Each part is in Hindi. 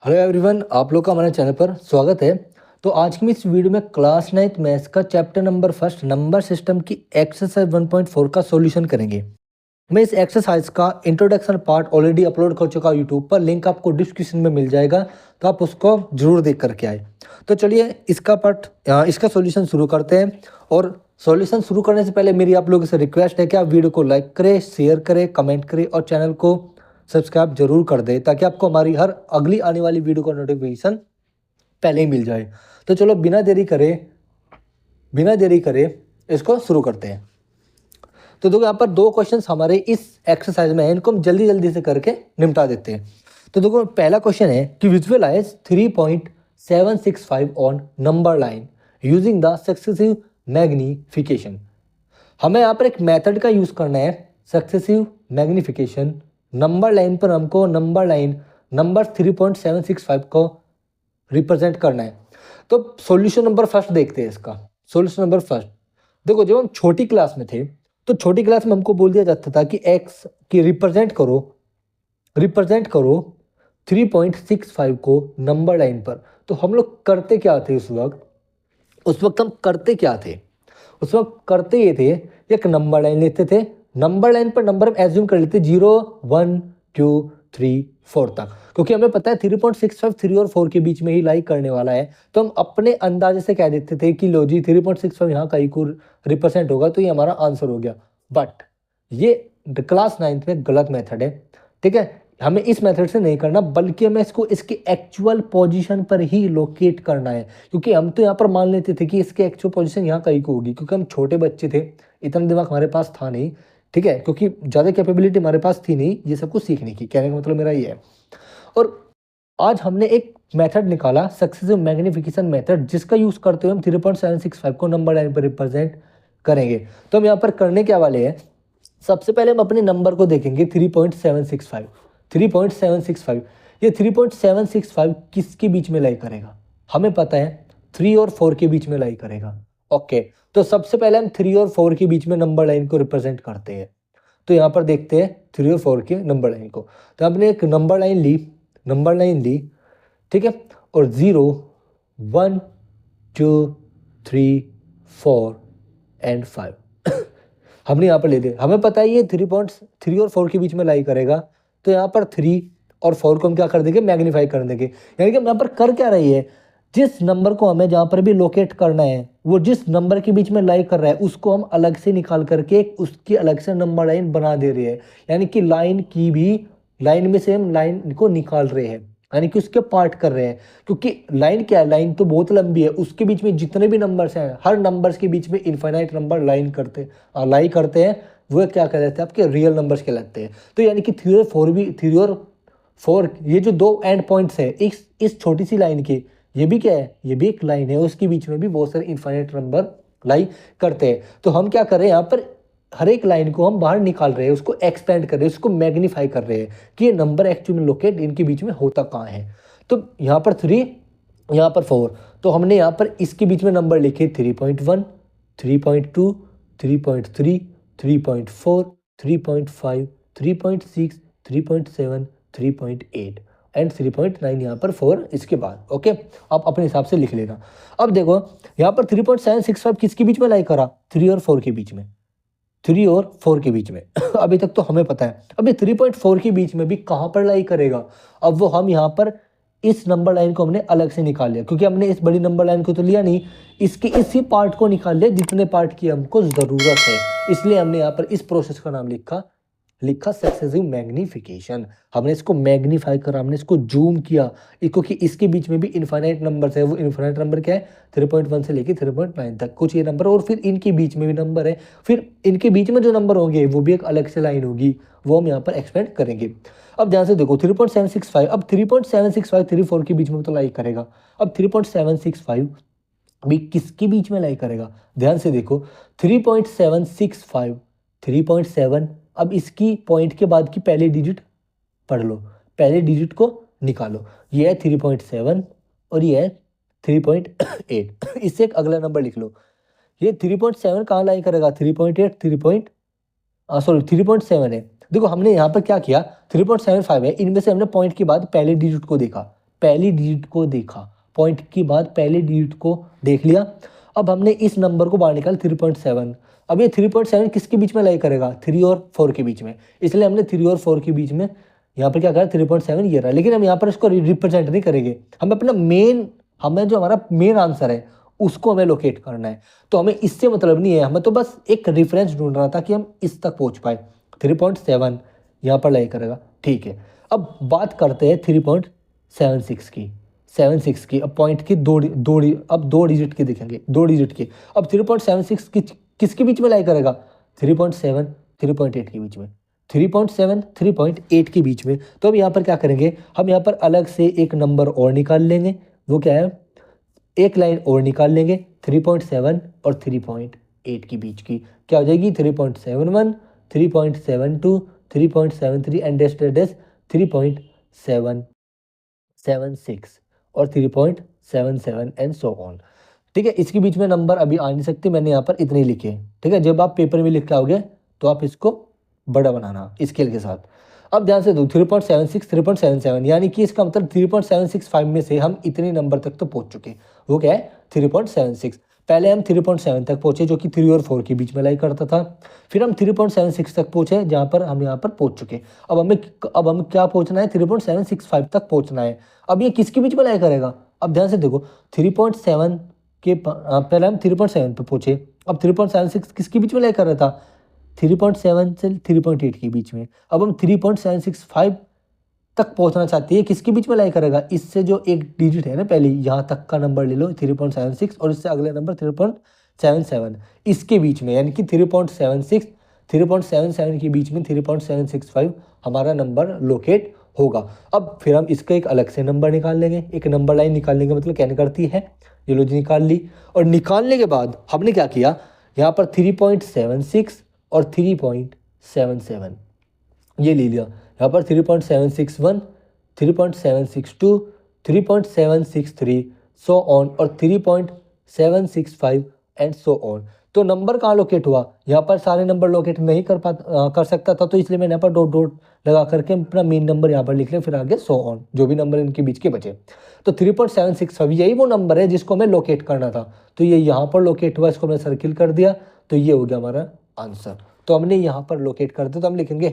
हेलो एवरीवन, आप लोग का हमारे चैनल पर स्वागत है। तो आज की इस वीडियो में क्लास 9th मैथ्स का chapter number first number system की एक्सरसाइज 1.4 का सॉल्यूशन करेंगे। मैं इस एक्सरसाइज का इंट्रोडक्शन पार्ट ऑलरेडी अपलोड कर चुका हूँ यूट्यूब पर, लिंक आपको डिस्क्रिप्शन में मिल जाएगा, तो आप उसको जरूर देख करके आए। तो चलिए इसका सॉल्यूशन शुरू करते हैं। और सॉल्यूशन शुरू करने से पहले मेरी आप लोगों से रिक्वेस्ट है कि आप वीडियो को लाइक करें, शेयर करें, कमेंट करें और चैनल को सब्सक्राइब जरूर कर दें, ताकि आपको हमारी हर अगली आने वाली वीडियो का नोटिफिकेशन पहले ही मिल जाए। तो चलो बिना देरी करे इसको शुरू करते हैं। तो देखो यहाँ पर दो क्वेश्चंस हमारे इस एक्सरसाइज में है, इनको हम जल्दी जल्दी से करके निपटा देते हैं। तो देखो पहला क्वेश्चन है कि visualise 3.765 on number line using the successive magnification. हमें यहाँ पर एक मेथड का यूज करना है, सक्सेसिव मैग्निफिकेशन। नंबर लाइन पर हमको नंबर 3.765 को रिप्रेजेंट करना है। तो सॉल्यूशन नंबर फर्स्ट देखते हैं इसका। सॉल्यूशन नंबर फर्स्ट, देखो जब हम छोटी क्लास में थे तो छोटी क्लास में हमको बोल दिया जाता था कि एक्स की रिप्रेजेंट करो 3.65 को नंबर लाइन पर। तो हम लोग करते क्या थे उस वक्त हम करते क्या थे? उस वक्त करते ये थे, एक नंबर लाइन लेते थे, नंबर लाइन पर नंबर हम एज्यूम कर लेते 0 1 2 3 4 तक, क्योंकि हमें पता है 3.65 3 और 4 के बीच में ही लाई करने वाला है। तो हम अपने अंदाजे से कह देते थे कि लो जी 3.65 यहाँ कहीं को रिप्रेजेंट होगा, तो ये हमारा आंसर हो गया। बट ये क्लास 9th में गलत मेथड है, ठीक है। हमें इस मेथड से नहीं करना, बल्कि हमें इसको इसकी एक्चुअल पोजीशन पर ही लोकेट करना है। क्योंकि हम तो यहाँ पर मान लेते थे कि इसके एक्चुअल पोजीशन यहाँ कहीं को होगी, क्योंकि हम छोटे बच्चे थे, इतना दिमाग हमारे पास था नहीं, ठीक है, क्योंकि ज़्यादा कैपेबिलिटी हमारे पास थी नहीं ये सब कुछ सीखने की। कहने का मतलब मेरा ये है। और आज हमने एक मेथड निकाला, सक्सेसिव मैग्निफिकेशन मेथड, जिसका यूज करते हुए हम 3.765 को नंबर लाइन पर रिप्रेजेंट करेंगे। तो हम यहाँ पर करने क्या वाले हैं, सबसे पहले हम अपने नंबर को देखेंगे 3.765। ये 3.765 किसके बीच में लाई करेगा? हमें पता है 3 और 4 के बीच में लाई करेगा। ओके, तो सबसे पहले हम 3 और 4 के बीच में नंबर लाइन को रिप्रेजेंट करते हैं। तो यहाँ पर देखते हैं 3 और 4 के नंबर लाइन को। तो हमने एक नंबर लाइन ली, ठीक है, और 0 1 2 3 4 एंड 5 हमने यहाँ पर ले दिया। हमें पता है ये 3 और 4 के बीच में लाई करेगा, तो यहाँ पर 3 और 4 को हम क्या कर देंगे, मैग्नीफाई कर देंगे। यानी कि हम यहाँ पर कर क्या रही है, जिस नंबर को हमें जहाँ पर भी लोकेट करना है, वो जिस नंबर के बीच में लाई कर रहा है, उसको हम अलग से निकाल करके उसकी अलग से नंबर लाइन बना दे रहे हैं। यानी कि लाइन में से हम लाइन को निकाल रहे हैं, यानी कि उसके पार्ट कर रहे हैं। क्योंकि लाइन क्या है, लाइन तो बहुत लंबी है, उसके बीच में जितने भी नंबर्स हैं, हर नंबर्स के बीच में इनफाइनाइट नंबर लाई करते हैं, वो क्या कहलाते हैं, आपके रियल नंबर्स कहलाते हैं। तो यानी कि 3 और 4 ये जो दो एंड पॉइंट्स है इस छोटी सी लाइन के, ये भी क्या है, ये भी एक लाइन है, उसके बीच में भी बहुत सारे इनफाइनाइट नंबर लाई करते हैं। तो हम क्या कर रहे हैं, यहाँ पर हर एक लाइन को हम बाहर निकाल रहे हैं, उसको एक्सपेंड कर रहे हैं, उसको मैग्नीफाई कर रहे हैं कि ये नंबर एक्चुअली में लोकेट इनके बीच में होता कहाँ है। तो यहाँ पर 3, यहाँ पर 4, तो हमने यहाँ पर इसके बीच में नंबर लिखे 3.1 3.2 3.3 3.4 3.5 3.6 3.7 3.8 एंड 3.9 यहाँ पर 4 इसके बाद। ओके, आप अपने हिसाब से लिख लेना। अब देखो यहाँ पर 3.765 किसके बीच में लाई करा, 3 और 4 के बीच में, 3 और 4 के बीच में अभी तक तो हमें पता है। अभी 3.4 के बीच में भी कहाँ पर लाई करेगा, अब वो हम यहाँ पर इस नंबर लाइन को हमने अलग से निकाल लिया, क्योंकि हमने इस बड़ी नंबर लाइन को तो लिया नहीं, इसके इसी पार्ट को निकाल लिया जितने पार्ट की हमको ज़रूरत है। इसलिए हमने यहाँ पर इस प्रोसेस का नाम लिखा सक्सेसिव मैग्निफिकेशन। हमने इसको मैग्नीफाई करा, हमने इसको जूम किया, क्योंकि इसके बीच में भी इनफाइनाइट नंबर है। वो इनफाइनाइट नंबर क्या है, 3.1 से लेके 3.9 तक कुछ ये नंबर, और फिर इनके बीच में भी नंबर है, फिर इनके बीच में जो नंबर होंगे वो भी एक अलग से लाइन होगी, वो हम यहाँ पर एक्सपेंड करेंगे। अब ध्यान से देखो 3.765, अब 3.765 3 4 के बीच में तो लाई करेगा। अब 3.765 भी किसके बीच में लाई करेगा, ध्यान से देखो 3.765 3.7, अब इसकी पॉइंट के बाद की पहले डिजिट पढ़ लो, पहले डिजिट को निकालो, ये है 3.7 और ये है 3.8 इससे एक अगला नंबर लिख लो। ये 3.7 कहाँ लाई करेगा, 3.8 3.7 है। देखो हमने यहाँ पर क्या किया, 3.75 है, इनमें से हमने पॉइंट के बाद पहले डिजिट को देखा, पहली डिजिट को देखा, पॉइंट के बाद पहले डिजिट को देख लिया। अब हमने इस नंबर को बाहर निकाल 3.7। अब ये 3.7 किसके बीच में लाई करेगा, 3 और 4 के बीच में, इसलिए हमने 3 और 4 के बीच में यहाँ पर क्या करा 3.7 ये रहा। लेकिन हम यहाँ पर इसको रिप्रेजेंट नहीं करेंगे, हम अपना हमें जो हमारा मेन आंसर है उसको हमें लोकेट करना है। तो हमें इससे मतलब नहीं है, हमें तो बस एक रेफरेंस ढूंढना था कि हम इस तक पहुंच पाए। 3.7 यहाँ पर लाई करेगा, ठीक है। अब बात करते हैं 3.76 की, 76 की। अब पॉइंट की दो डिजिट की देखेंगे, 2 डिजिट की। अब 3.76 किसके बीच में लाई करेगा, 3.7 3.8 के बीच में, 3.7 3.8 के बीच में। तो अब यहाँ पर क्या करेंगे, हम यहाँ पर अलग से एक नंबर और निकाल लेंगे। वो क्या है, एक लाइन और निकाल लेंगे 3.7 और 3.8 के बीच की, क्या हो जाएगी 3.71 3.72 3.73 एंड डेस 3.776 और 3.77 एंड सो ऑन। ठीक है, इसके बीच में नंबर अभी आ नहीं सकते, मैंने यहाँ पर इतने लिखे। ठीक है, जब आप पेपर में लिख के आओगे तो आप इसको बड़ा बनाना स्केल के साथ। अब ध्यान से दो 3.76 3.77, यानी कि इसका मतलब 3.765 में से हम इतने नंबर तक तो पहुंच चुके। वो क्या है 3.76। पहले हम 3.7 तक पहुंचे जो कि 3 और 4 के बीच में लाई करता था। फिर हम 3.76 तक पहुंचे जहां पर हम यहाँ पर पहुंच चुके। अब हमें क्या पहुंचना है, 3.765 तक पहुंचना है। अब ये किसके बीच में लाई करेगा, अब ध्यान से देखो 3.7 के पहले हम 3.7 पे पहुंचे, अब 3.76 किसके बीच में लाई कर रहा था, 3.7 से 3.8 के बीच में। अब हम 3.765 तक पहुंचना चाहते हैं, किसके बीच में लाई करेगा, इससे जो एक डिजिट है ना पहले यहाँ तक का नंबर ले लो 3.76 और इससे अगले नंबर 3.77, इसके बीच में, यानी कि 3.76 3.77 के बीच में 3.765 हमारा नंबर लोकेट होगा। अब फिर हम इसका एक अलग से नंबर निकाल लेंगे, एक नंबर लाइन निकाल लेंगे, मतलब क्या करती है ये लो जी निकाल ली। और निकालने के बाद हमने क्या किया, यहाँ पर 3.76 और 3.77 ये ले लिया। यहाँ पर 3.761 3.762 3.763 सो ऑन और 3.765 एंड सो ऑन। तो नंबर कहाँ लोकेट हुआ, यहाँ पर सारे नंबर लोकेट नहीं कर सकता था, तो इसलिए मैंने यहाँ पर डॉट डॉट लगा करके अपना मेन नंबर यहाँ पर लिख लिया, फिर आगे सो ऑन जो भी नंबर इनके बीच के बचे। तो 3.765 यही वो नंबर है जिसको हमें लोकेट करना था, तो ये यहाँ पर लोकेट हुआ, इसको मैंने सर्किल कर दिया, तो ये हो गया हमारा आंसर। तो हमने यहाँ पर लोकेट कर दिया, तो हम लिखेंगे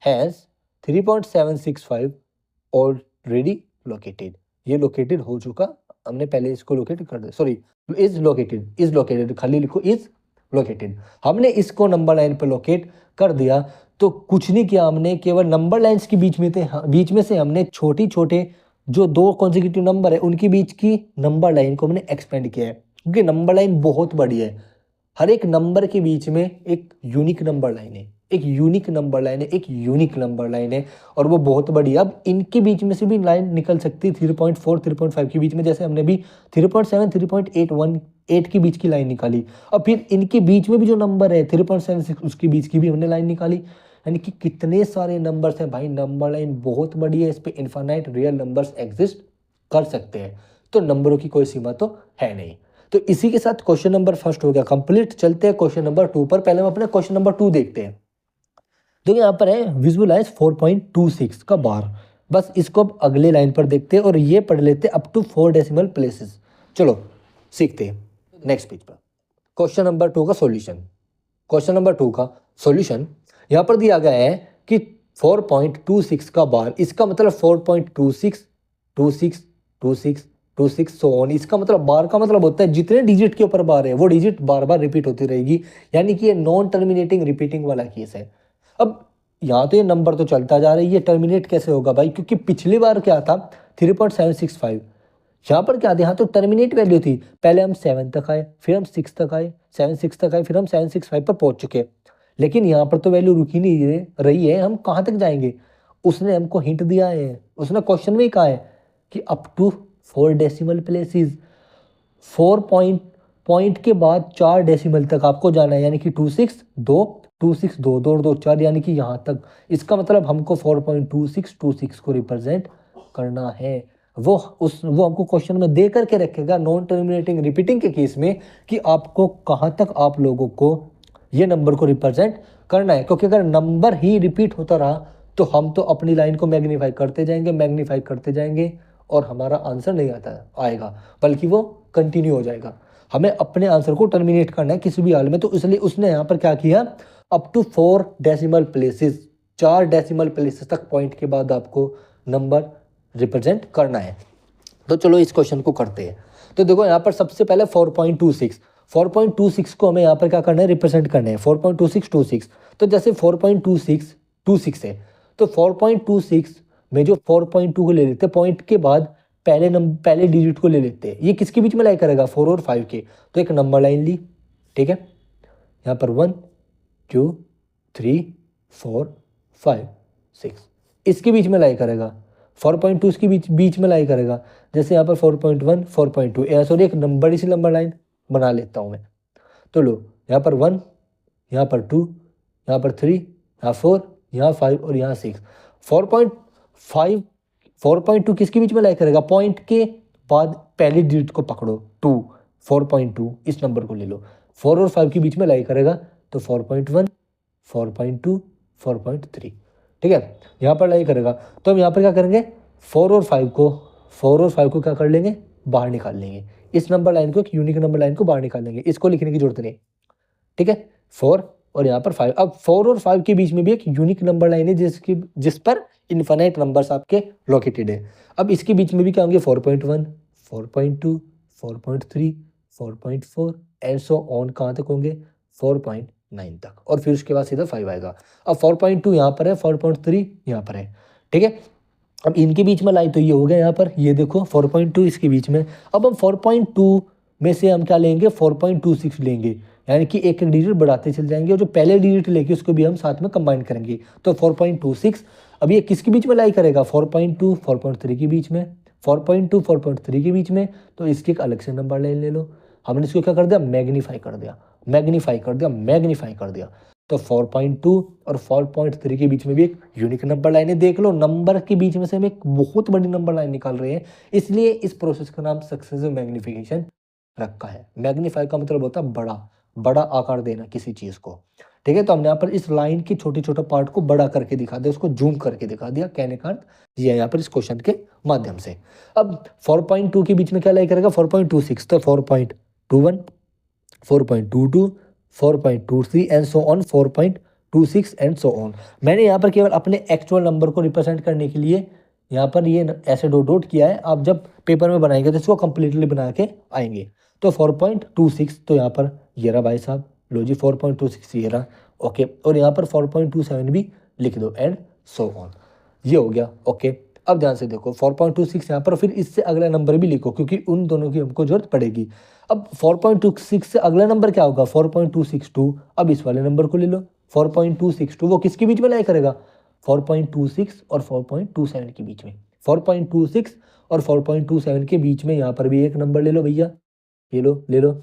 हैंस 3.765 ऑलरेडी लोकेटेड, ये लोकेटेड हो चुका, हमने पहले इसको लोकेट कर दिया, सॉरी इज लोकेटेड खाली लिखो इज लोकेटेड। हमने इसको नंबर लाइन पर लोकेट कर दिया। तो कुछ नहीं किया हमने, केवल नंबर लाइंस के बीच में से हमने छोटे जो 2 कॉन्जिक्यूटिव नंबर है उनके बीच की नंबर लाइन को हमने एक्सपेंड किया है, क्योंकि नंबर लाइन बहुत बड़ी है। हर एक नंबर के बीच में एक यूनिक नंबर लाइन है, एक यूनिक नंबर लाइन है और वो बहुत बड़ी है। अब इनके बीच में से भी लाइन निकल सकती है 3.4 3.5 के बीच में, जैसे हमने भी 3.7 3.8 के बीच की लाइन निकाली। अब फिर इनके बीच में भी जो नंबर है 3.76 उसके बीच की भी हमने लाइन निकाली, यानी कि कितने सारे नंबर्स हैं भाई, नंबर लाइन बहुत बड़ी है, इस पे इनफाइनाइट रियल नंबर्स एग्जिस्ट कर सकते हैं, तो नंबरों की कोई सीमा तो है नहीं। तो इसी के साथ क्वेश्चन नंबर फर्स्ट हो गया कंप्लीट। चलते हैं क्वेश्चन नंबर 2 पर। पहले हम अपने क्वेश्चन नंबर 2 देखते हैं। तो यहाँ पर है विजुअलाइज 4.26 का बार, बस इसको अब अगले लाइन पर देखते हैं और ये पढ़ लेते हैं अप टू 4 डेसिमल प्लेसेस। चलो सीखते हैं नेक्स्ट पेज पर। क्वेश्चन नंबर 2 का सॉल्यूशन। क्वेश्चन नंबर 2 का सॉल्यूशन यहाँ पर दिया गया है कि 4.26 का बार, इसका मतलब 4.26 26 26 26 सो ऑन। इसका मतलब बार का मतलब होता है जितने डिजिट के ऊपर बार है वो डिजिट बार बार रिपीट होती रहेगी, यानी कि ये नॉन टर्मिनेटिंग रिपीटिंग वाला केस है। अब यहाँ तो ये नंबर तो चलता जा रहा है, ये टर्मिनेट कैसे होगा भाई, क्योंकि पिछली बार क्या था 3.765, यहाँ पर क्या था, यहाँ तो टर्मिनेट वैल्यू थी। पहले हम 7 तक आए, फिर हम 6 तक आए, 7 तक आए, फिर हम 765 पर पहुंच चुके। लेकिन यहाँ पर तो वैल्यू रुकी नहीं रही है, हम कहाँ तक जाएंगे, उसने हमको हिंट दिया है, उसने क्वेश्चन में ही कहा है कि up to 4 decimal places, 4 point के बाद 4 डेसिमल तक आपको जाना है, यानी कि 26 2 26 2 2 2 4, यानी कि यहाँ तक। इसका मतलब हमको 4.26 को रिप्रेजेंट करना है। वो हमको क्वेश्चन में दे करके रखेगा नॉन टर्मिनेटिंग रिपीटिंग के केस में कि आपको कहाँ तक आप लोगों को ये नंबर को रिप्रेजेंट करना है, क्योंकि अगर नंबर ही रिपीट होता रहा तो हम तो अपनी लाइन को मैग्नीफाई करते जाएंगे और हमारा आंसर नहीं आएगा, बल्कि वो कंटिन्यू हो जाएगा। हमें अपने आंसर को टर्मिनेट करना है किसी भी हाल में, तो इसलिए उसने यहाँ पर क्या किया, up to 4 decimal places, 4 decimal places तक पॉइंट के बाद आपको नंबर रिप्रेजेंट करना है। तो चलो इस क्वेश्चन को करते हैं। तो देखो यहाँ पर सबसे पहले 4.26 को हमें यहाँ पर क्या करना है, रिप्रेजेंट करना है 4.2626। तो जैसे 4.2626 है, तो 4.26 में जो 4.2 को ले लेते हैं, पॉइंट के बाद पहले डिजिट को ले लेते हैं। ये किसके बीच में लाई करेगा, 4 और 5 के। तो एक नंबर लाइन ली, ठीक है, यहाँ पर 1 2 3 4 5 6, इसके बीच में लाई करेगा। 4.2 इसके बीच में लाई करेगा। जैसे यहाँ पर 4.1 4.2, सॉरी एक बड़ी सी नंबर लाइन बना लेता हूँ मैं। तो लो यहाँ पर 1, यहाँ पर 2, यहाँ पर 3, यहाँ 4, यहाँ 5 और यहाँ 6। 4.2 किसके बीच में लाई करेगा, पॉइंट के बाद पहले डिजिट को पकड़ो 2, 4.2 इस नंबर को ले लो, 4 और 5 के बीच में लाई करेगा। तो 4.1 4.2 4.3, ठीक है, यहाँ पर लाई करेगा। तो हम यहाँ पर क्या करेंगे, 4 और 5 को क्या कर लेंगे, बाहर निकाल लेंगे। इस नंबर लाइन को, एक यूनिक नंबर लाइन को बाहर निकाल लेंगे, इसको लिखने की जरूरत नहीं, ठीक है। 4 और यहाँ पर 5, अब 4 और 5 के बीच में भी एक यूनिक नंबर लाइन है जिस पर इन्फिनाइट नंबर्स आपके लोकेटेड है। अब इसके बीच में भी क्या होंगे, 4.1 4.2 4.3 4.4 एंड सो ऑन, कहाँ तक होंगे, 4.9 तक, और फिर उसके बाद सीधा 5 आएगा। अब 4.2 यहाँ पर है, 4.3 यहाँ पर है, ठीक है। अब इनके बीच में लाई तो ये हो गया यहाँ पर, ये देखो 4.2 इसके बीच में। अब हम 4.2 में से हम क्या लेंगे, 4.26 लेंगे, यानी कि एक एक डिजिट बढ़ाते चल जाएंगे, और जो पहले डिजिट लेके उसको भी हम साथ में कंबाइन करेंगे। तो 4.26 अब ये किसके बीच में लाई करेगा, 4.2 4.3 के बीच में, 4.2 4.3 के बीच में। तो इसके एक अलग से नंबर लाइन ले लो। हमने इसको क्या कर दिया, मैग्नीफाई कर दिया। तो 4.2 और 4.3 के बीच में भी एक यूनिक नंबर लाइन है। देख लो, नंबर के बीच में से हम एक बहुत बड़ी नंबर लाइन निकाल रहे हैं, इसलिए इस प्रोसेस का नाम सक्सेसिव मैग्निफिकेशन रखा है। मैग्नीफाई का मतलब होता है बड़ा आकार देना किसी चीज को, ठीक है। तो हमने यहाँ पर इस लाइन की छोटे पार्ट को बड़ा करके दिखा दिया, उसको जूम करके दिखा दिया, कहने का अर्थ ये है यहाँ पर इस क्वेश्चन के माध्यम से। अब 4.2 के बीच में क्या लाई करेगा, 4.26, तो 4.21 4.22 4.23 and so on, 4.26 and so on. मैंने यहाँ पर केवल अपने एक्चुअल नंबर को रिप्रेजेंट करने के लिए यहाँ पर ये ऐसे डॉट किया है। आप जब पेपर में बनाएंगे तो इसको कंप्लीटली बना के आएंगे। तो 4.26, तो यहाँ पर ये रहा भाई साहब, लो जी 4.26 ये रहा, ओके। और यहाँ पर 4.27 भी लिख दो एंड सो ऑन, ये हो गया, ओके। अब ध्यान से देखो 4.26 यहाँ पर, फिर इससे अगला नंबर भी लिखो क्योंकि उन दोनों की हमको जरूरत पड़ेगी। अब 4.26 से अगला नंबर क्या होगा, 4.262। अब इस वाले नंबर को ले लो 4.262, वो किसके बीच में लाई करेगा, 4.26 और 4.27 के बीच में। 4.26 और 4.27 के बीच में यहाँ पर भी एक नंबर ले लो भैया, ये लो, ले लो,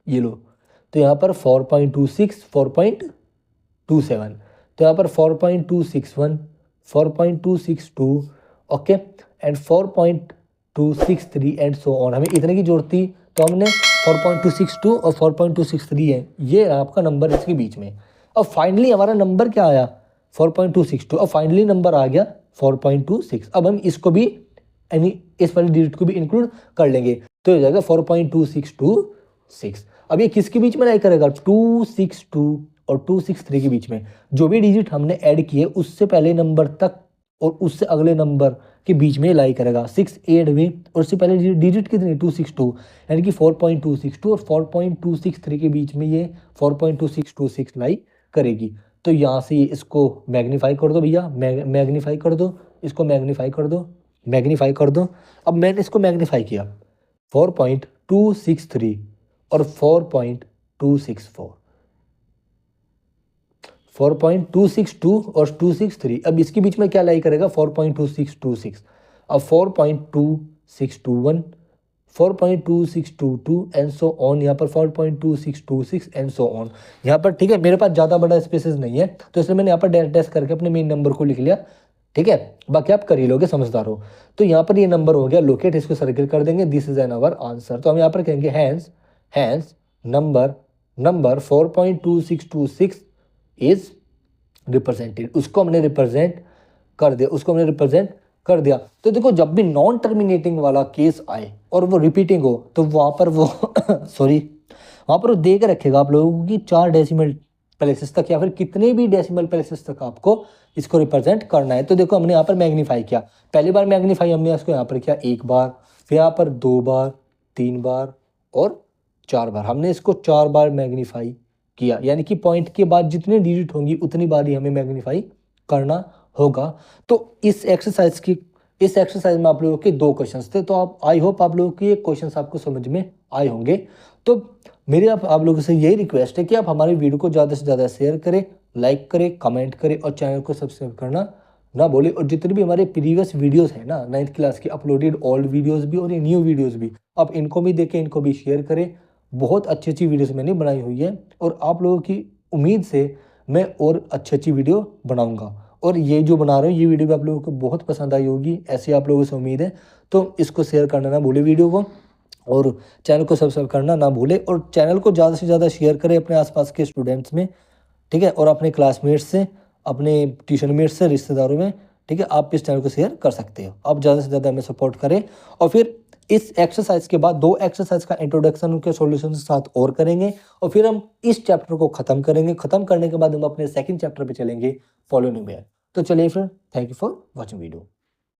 ये लो। तो यहाँ पर 4.26 4.27, तो यहाँ पर 4.261 4.262, okay, and 4.263 and so on. हमें इतने की जरूरत थी, तो हमने 4.262 और 4.263 है, ये आपका नंबर इसके बीच में। अब फाइनली हमारा नंबर क्या आया, 4.262। अब फाइनली नंबर आ गया 4.26। अब हम इसको भी, यानी इस वाले डिजिट को भी इंक्लूड कर लेंगे, तो हो जाएगा 4.2626। अब ये किसके बीच में लाई करेगा, 262 और 263 के बीच में। जो भी डिजिट हमने ऐड किए उससे पहले नंबर तक और उससे अगले नंबर के बीच में लाई करेगा। 6 8 में, और उससे पहले डिजिट कितनी, 262, यानी कि 4.262 और 4.263 के बीच में ये 4.2626 लाई करेगी। तो यहाँ से इसको मैग्नीफाई कर दो भैया, मैग्नीफाई कर दो, इसको मैग्नीफाई कर दो। अब मैंने इसको मैग्नीफाई किया, 4.263 और 4.264, 4.262 और 263। अब इसके बीच में क्या लाई करेगा, 4.2626। अब 4.2621 4.2622 एंड सो ऑन, यहाँ पर 4.2626 एंड सो ऑन यहाँ पर, ठीक है। मेरे पास ज़्यादा बड़ा स्पेसेस नहीं है, तो इसलिए मैंने यहाँ पर डैश डैश करके अपने मेन नंबर को लिख लिया, ठीक है। बाकी आप कर ही लोगे, समझदार हो। तो यहाँ पर ये नंबर हो गया लोकेट, इसको सर्किल कर देंगे, this is an hour answer. तो हम यहाँ पर कहेंगे हैंस नंबर 4.2626 इज रिप्रेजेंटेड। उसको हमने रिप्रेजेंट कर दिया। तो देखो जब भी नॉन टर्मिनेटिंग वाला केस आए और वो रिपीटिंग हो तो वहाँ पर वो सॉरी वहाँ पर वो दे के रखेगा आप लोगों को कि 4 डेसिमल प्लेसेस तक या फिर कितने भी डेसिमल प्लेसेस तक आपको इसको रिप्रेजेंट करना है। तो देखो हमने यहाँ पर मैग्नीफाई किया, पहली बार मैग्नीफाई हमने इसको यहाँ पर किया 1 बार, फिर यहाँ पर 2 बार, 3 बार और 4 बार। हमने इसको 4 बार मैग्नीफाई किया, यानी कि पॉइंट के बाद जितनी डिजिट होंगी उतनी बार ही हमें मैग्नीफाई करना होगा। तो इस एक्सरसाइज में आप लोगों के 2 क्वेश्चंस थे, तो आप आई होप आप लोगों के ये क्वेश्चंस आपको समझ में आए होंगे। तो मेरी आप लोगों से यही रिक्वेस्ट है कि आप हमारी वीडियो को ज़्यादा से ज़्यादा शेयर करें, लाइक करें, कमेंट करें और चैनल को सब्सक्राइब करना ना भूलें। और जितने भी हमारे प्रीवियस वीडियोस हैं ना 9th क्लास की अपलोडेड ओल्ड वीडियोस भी और ये न्यू वीडियोस भी, आप इनको भी देखें, इनको भी शेयर करें। बहुत अच्छी अच्छी वीडियोस मैंने बनाई हुई है और आप लोगों की उम्मीद से मैं और अच्छी वीडियो बनाऊंगा। और ये जो बना रहा हूँ ये वीडियो भी आप लोगों को बहुत पसंद आई होगी, ऐसी आप लोगों से उम्मीद है। तो इसको शेयर करना ना भूलें वीडियो को, और चैनल को सब्सक्राइब करना ना भूलें, और चैनल को ज़्यादा से ज़्यादा शेयर करें अपने आसपास के स्टूडेंट्स में, ठीक है, और अपने क्लासमेट्स से, अपने ट्यूशन मेट्स से, रिश्तेदारों में, ठीक है। आप इस चैनल को शेयर कर सकते हो। आप ज़्यादा से ज़्यादा हमें सपोर्ट करें। और फिर इस एक्सरसाइज के बाद 2 एक्सरसाइज का इंट्रोडक्शन उनके सॉल्यूशन के साथ और करेंगे, और फिर हम इस चैप्टर को ख़त्म करेंगे। ख़त्म करने के बाद हम अपने सेकंड चैप्टर पे चलेंगे, फॉलो न्यूमेरिकल। तो चलिए फिर, thank you for watching video.